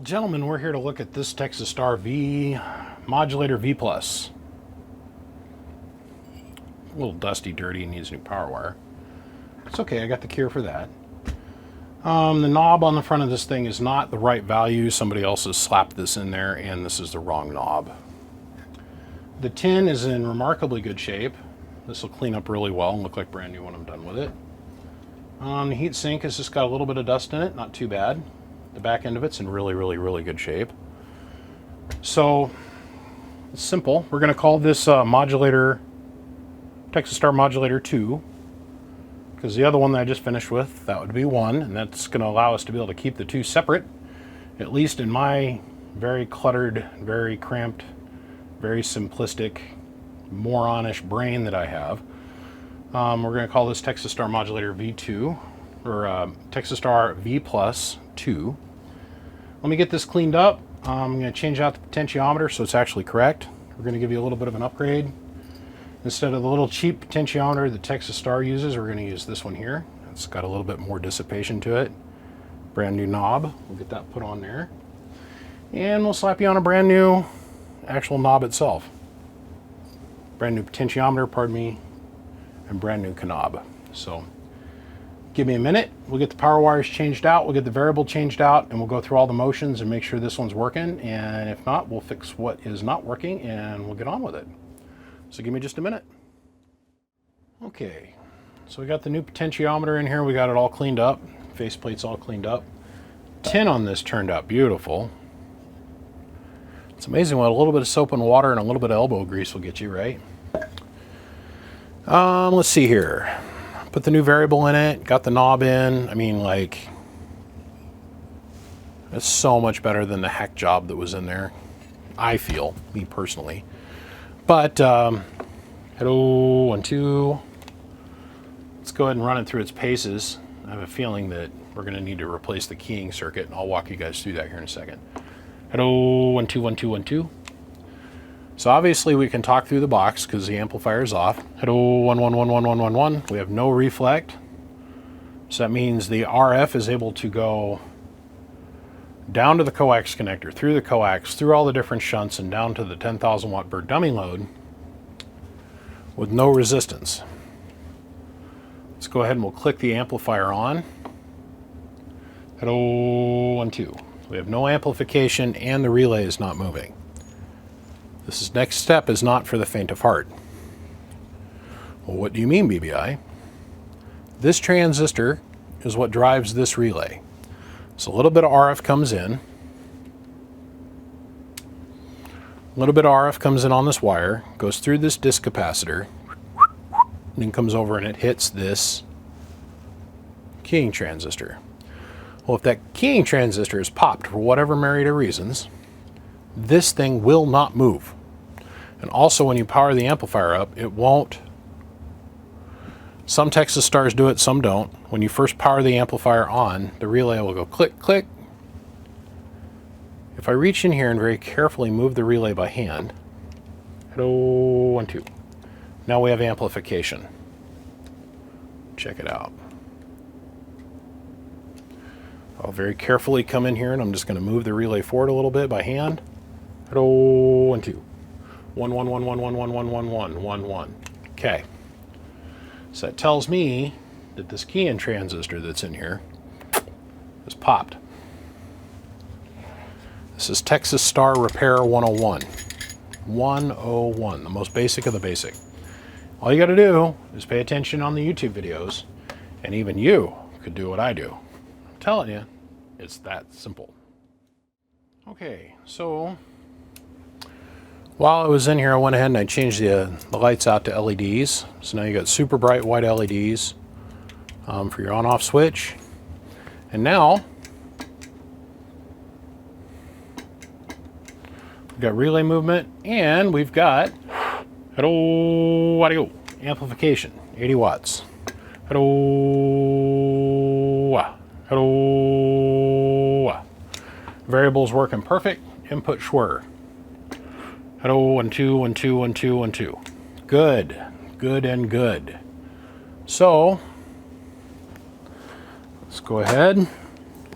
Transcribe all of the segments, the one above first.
Gentlemen, we're here to look at this Texas Star V Modulator V Plus. A little dusty, dirty, and needs a new power wire. It's okay, I got the cure for that. The knob on the front of this thing is not the right value. Somebody else has slapped this in there, and this is the wrong knob. The tin is in remarkably good shape. This will clean up really well and look like brand new when I'm done with it. The heat sink has just got a little bit of dust in it, not too bad. The back end of it's in really good shape. So it's simple. We're going to call this Modulator, Texas Star Modulator 2, because the other one that I just finished with, that would be 1, and that's going to allow us to be able to keep the two separate, at least in my very cluttered, very cramped, very simplistic, moronish brain that I have. We're going to call this Texas Star Modulator V2, or Texas Star V Plus 2. Let me get this cleaned up. I'm going to change out the potentiometer so it's actually correct. We're going to give you a little bit of an upgrade. Instead of the little cheap potentiometer that Texas Star uses, we're going to use this one here. It's got a little bit more dissipation to it. Brand new knob. We'll get that put on there. And we'll slap you on a brand new actual knob itself. Brand new potentiometer, pardon me, and brand new knob. So give me a minute. We'll get the power wires changed out. We'll get the variable changed out, and we'll go through all the motions and make sure this one's working. And if not, we'll fix what is not working and we'll get on with it. So give me just a minute. Okay, so we got the new potentiometer in here. We got it all cleaned up. Faceplate's all cleaned up. Tin on this turned out beautiful. It's amazing what a little bit of soap and water and a little bit of elbow grease will get you, right? Let's see here. Put the new variable in it, got the knob in. I mean, like, it's so much better than the hack job that was in there, I feel, me personally. But, hello, 1, 2. Let's go ahead and run it through its paces. I have a feeling that we're going to need to replace the keying circuit, and I'll walk you guys through that here in a second. Hello, 1, 2, 1, 2, 1, 2. So obviously we can talk through the box because the amplifier is off. Hello, 1, 1, 1, 1, 1, 1, 1. We have no reflect. So that means the RF is able to go down to the coax connector, through the coax, through all the different shunts, and down to the 10,000 watt per dummy load with no resistance. Let's go ahead and we'll click the amplifier on. Hello, 1, 2. We have no amplification and the relay is not moving. This next step is not for the faint of heart. Well, what do you mean, BBI? This transistor is what drives this relay. So a little bit of RF comes in. A little bit of RF comes in on this wire, goes through this disc capacitor, and then comes over and it hits this keying transistor. Well, if that keying transistor is popped for whatever myriad of reasons, this thing will not move. And also when you power the amplifier up, it won't. Some Texas Stars do it, some don't. When you first power the amplifier on, the relay will go click, click. If I reach in here and very carefully move the relay by hand, hello, 1, 2. Now we have amplification. Check it out. I'll very carefully come in here and I'm just going to move the relay forward a little bit by hand. Hello, 1, 2. 1, 1, 1, 1, 1, 1, 1, 1, 1, 1, 1. Okay. So that tells me that this keying transistor that's in here is popped. This is Texas Star Repair 101. 101, the most basic of the basic. All you got to do is pay attention on the YouTube videos, and even you could do what I do. I'm telling you, it's that simple. Okay, so while I was in here, I went ahead and I changed the lights out to LEDs. So now you got super bright white LEDs for your on-off switch. And now we've got relay movement, and we've got hello, audio amplification, 80 watts. Hello, hello. Variables working perfect. Input Schwer. Hello, 1, 2, 1, 2, 1, 2, 1, 2. Good, good and good. So let's go ahead,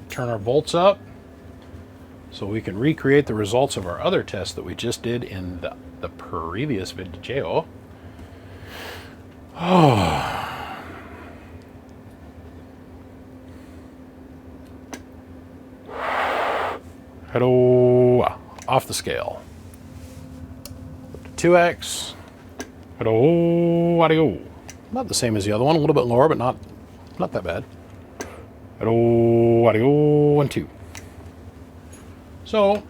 turn our volts up. so we can recreate the results of our other test that we just did in the previous video. Oh. Hello, off the scale. Up to 2x. Hello, audio. Not the same as the other one, a little bit lower, but not that bad. Hello, audio, 1, 2. So,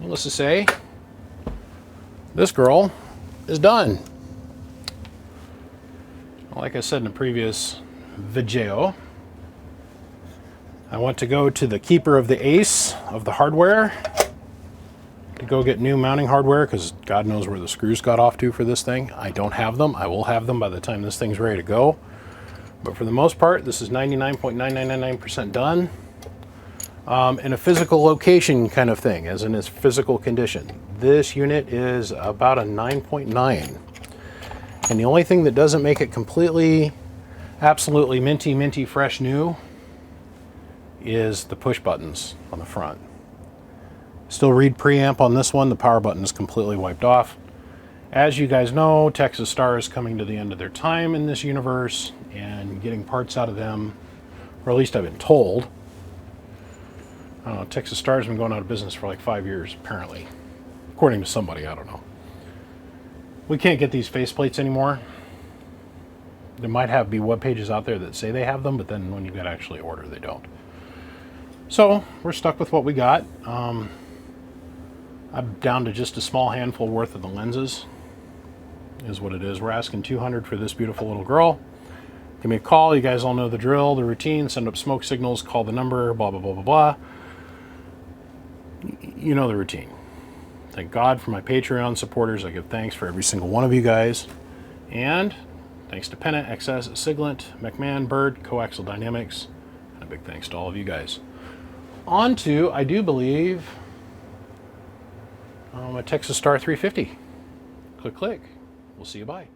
let's just say this girl is done. Like I said in the previous video, I want to go to the keeper of the ace of the hardware to go get new mounting hardware, because God knows where the screws got off to for this thing. I don't have them. I will have them by the time this thing's ready to go. But for the most part, this is 99.9999% done. In a physical location kind of thing, as in its physical condition. This unit is about a 9.9. And the only thing that doesn't make it completely, absolutely minty fresh new is the push buttons on the front. Still read preamp on this one. The power button is completely wiped off. As you guys know, Texas Star is coming to the end of their time in this universe, and getting parts out of them, or at least I've been told. I don't know, Texas Star has been going out of business for like 5 years, apparently. According to somebody, I don't know. We can't get these faceplates anymore. There might be web pages out there that say they have them, but then when you got to actually order, they don't. So, we're stuck with what we got. I'm down to just a small handful worth of the lenses, is what it is. We're asking $200 for this beautiful little girl. Give me a call. You guys all know the drill, the routine. Send up smoke signals, call the number, blah, blah, blah, blah, blah. You know the routine. Thank God for my Patreon supporters. I give thanks for every single one of you guys. And thanks to Pennant, XS, Siglant, McMahon, Bird, Coaxial Dynamics. And a big thanks to all of you guys. On to, I do believe, a Texas Star 350. Click, click. We'll see you. Bye.